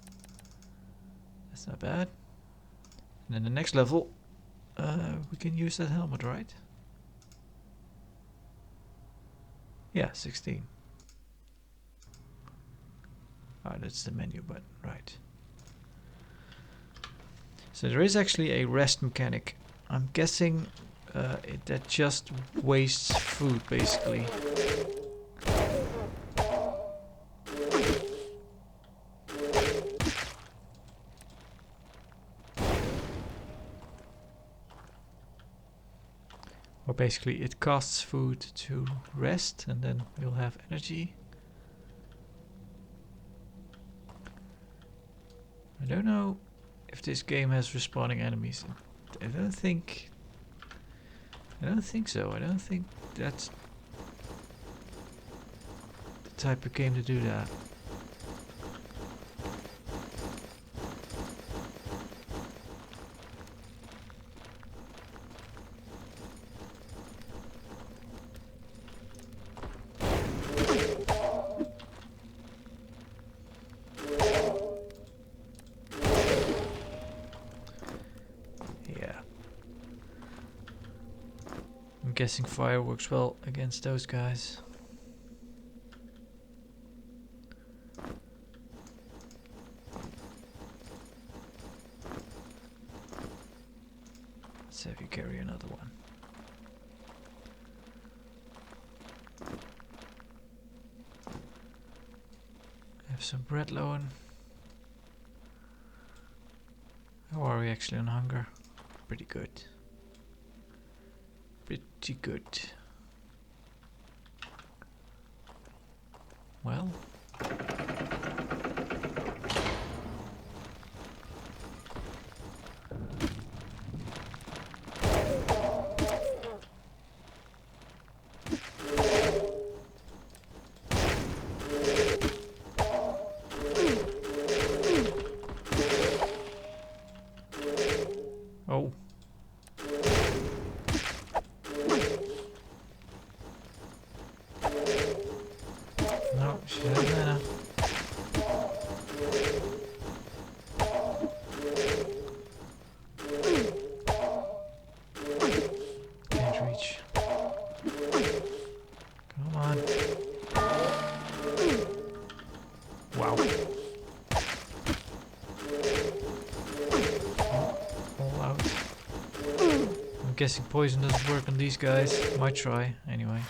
That's not bad. And then the next level, we can use that helmet, right? Yeah, 16. Ah, that's the menu button, right. So there is actually a rest mechanic. I'm guessing that just wastes food, basically. Or basically it costs food to rest and then you'll have energy. I don't know if this game has respawning enemies. I don't think so. I don't think that's the type of game to do that. I'm guessing fire works well against those guys. Let's have you carry another one. Have some bread lowen. How are we actually on hunger? Pretty good. Pretty good. Well. Oh. No, she has mana. Can't reach. Come on. Wow. I'm guessing poison doesn't work on these guys. Might try, anyway.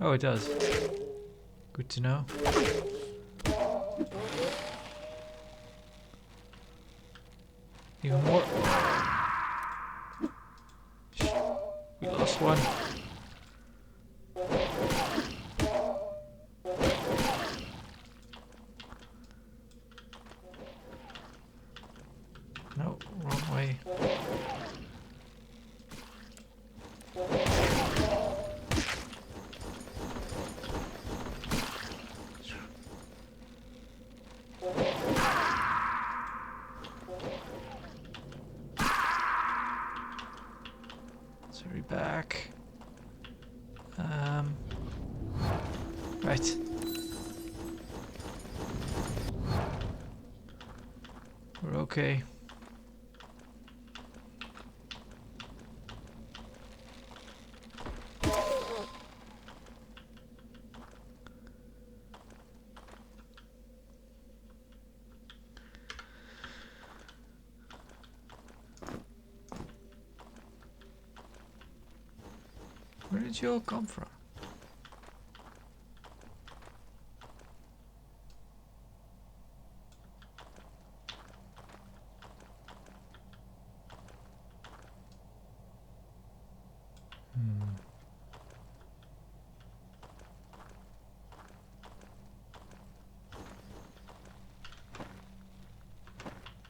Oh, it does. Good to know. Even more. We lost one. No, wrong way. Let's hurry back. Right. We're okay. Where did you all come from?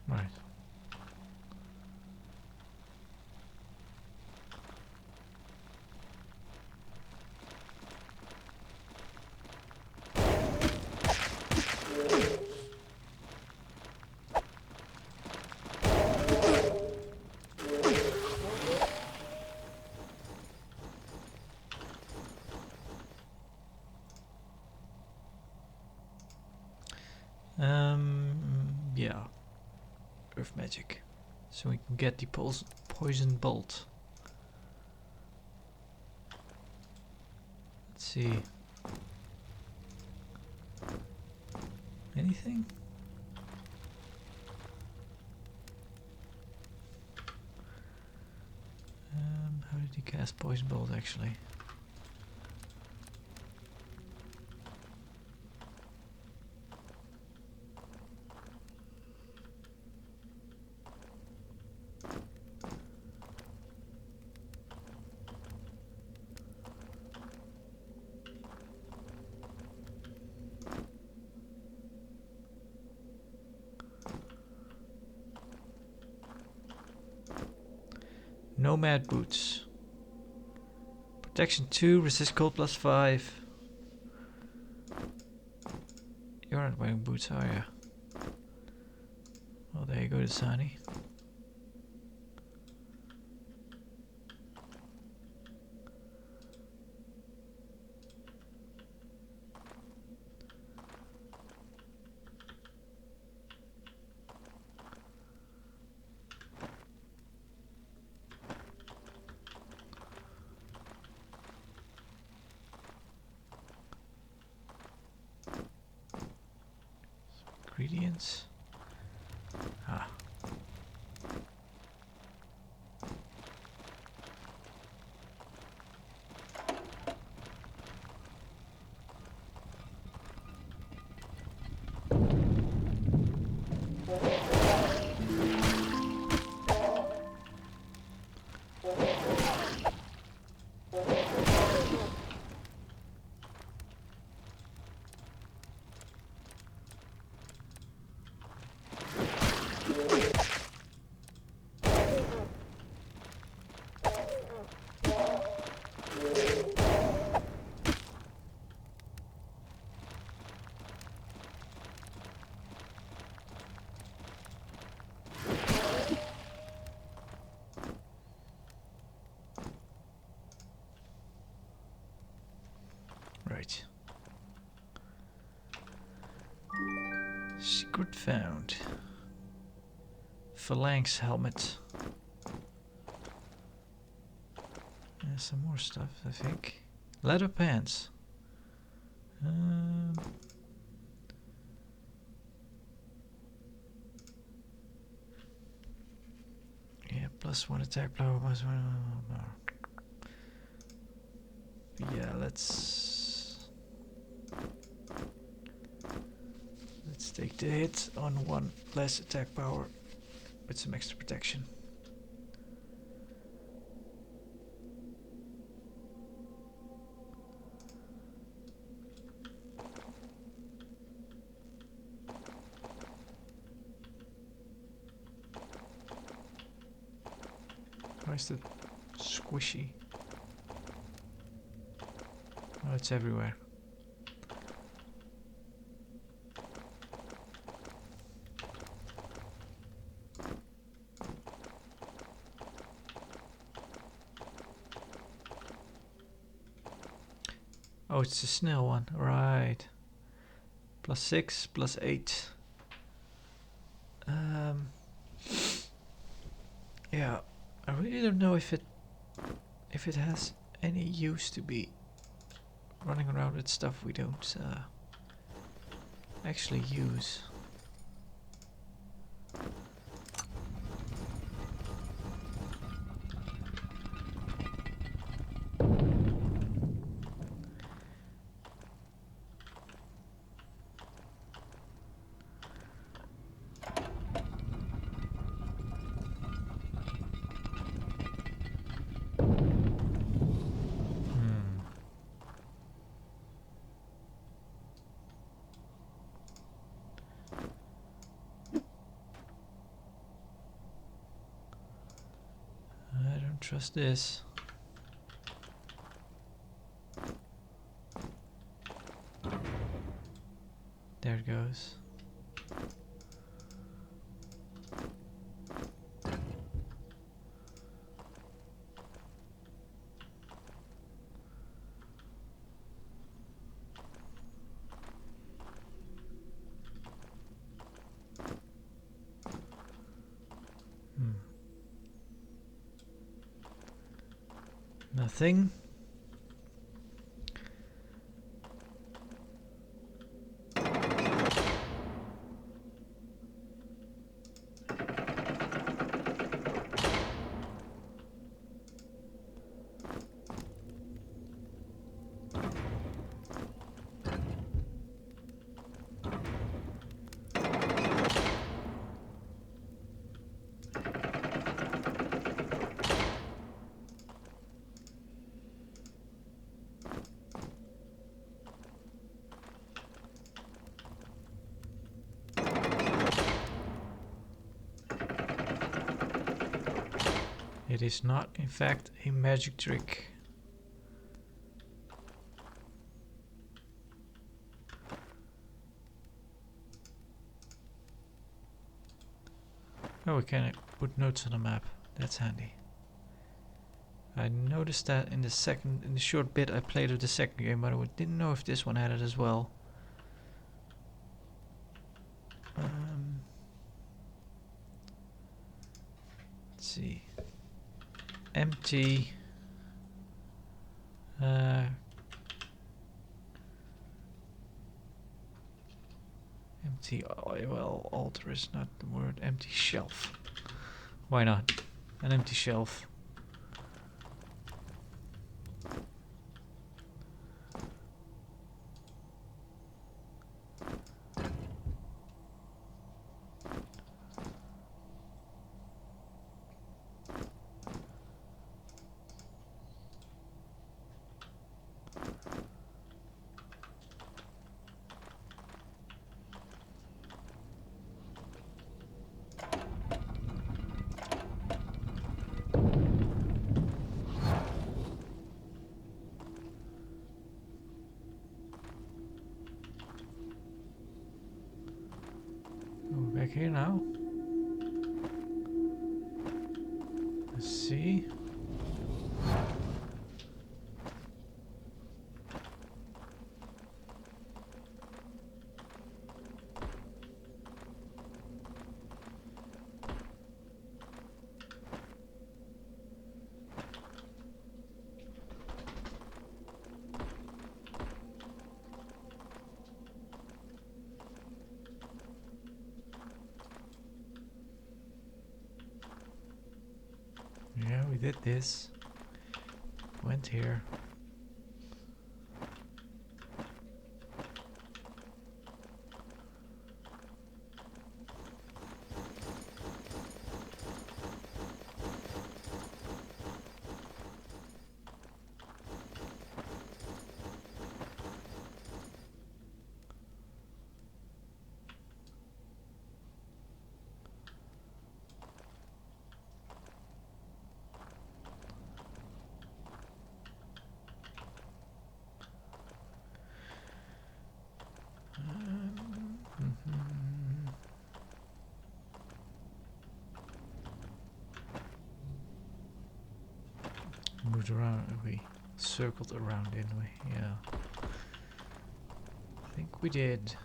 Right. Yeah. Earth magic. So we can get the poison bolt. Let's see. Anything? How did he cast poison bolt actually? Nomad boots. Protection 2, resist cold +5. You're not wearing boots, are you? Well, there you go, Dasani. Ingredients. Ah. Right. Secret found. Phalanx helmet. There's some more stuff, I think. Leather pants. Yeah, +1 attack power, +1. Yeah, let's take the hit on 1 less attack power with some extra protection. Why is that squishy? Oh, it's everywhere. Oh, it's the snail one, right. +6, +8. Yeah, I really don't know if it has any use to be running around with stuff we don't actually use. I don't trust this. There it goes. Nothing. It is not, in fact, a magic trick. Oh, we can put notes on the map. That's handy. I noticed that in the short bit I played of the second game, but I didn't know if this one had it as well. Let's see. Empty. Empty. Well, altar is not the word. Empty shelf. Why not? An empty shelf. Back here now. Let's see. did this. Went here. Moved around, we circled around, didn't we? Yeah. I think we did.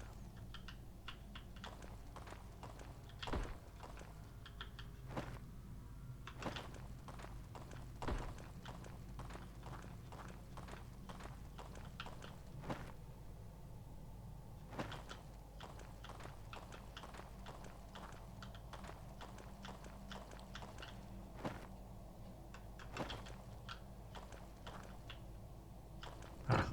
Ah.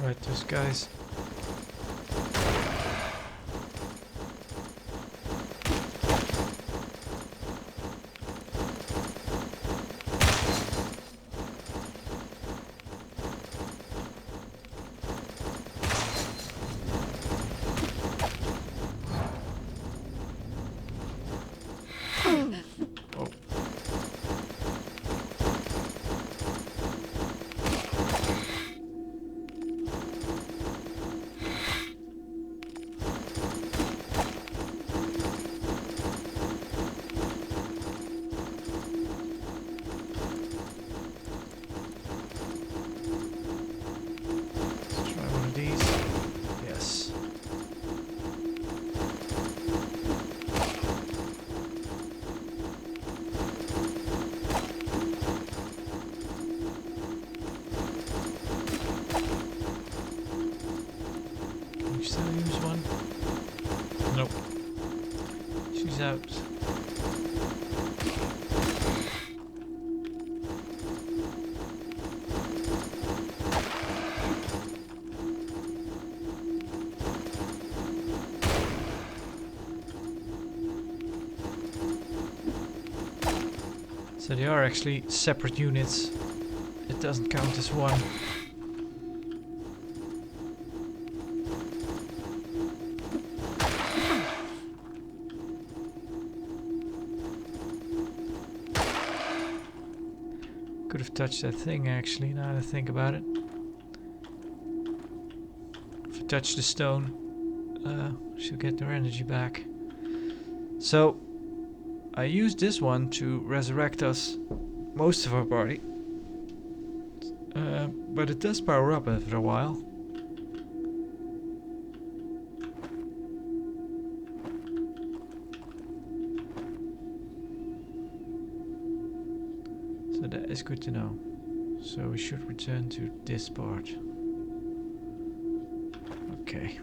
Right, those guys. Let's try one of these. Yes. Can you still use one? Nope. She's out. So they are actually separate units. It doesn't count as one. Could have touched that thing actually, now that I think about it. If I touch the stone, she'll get her energy back. So I used this one to resurrect us, most of our party. But it does power up after a while. So that is good to know. So we should return to this part. Okay.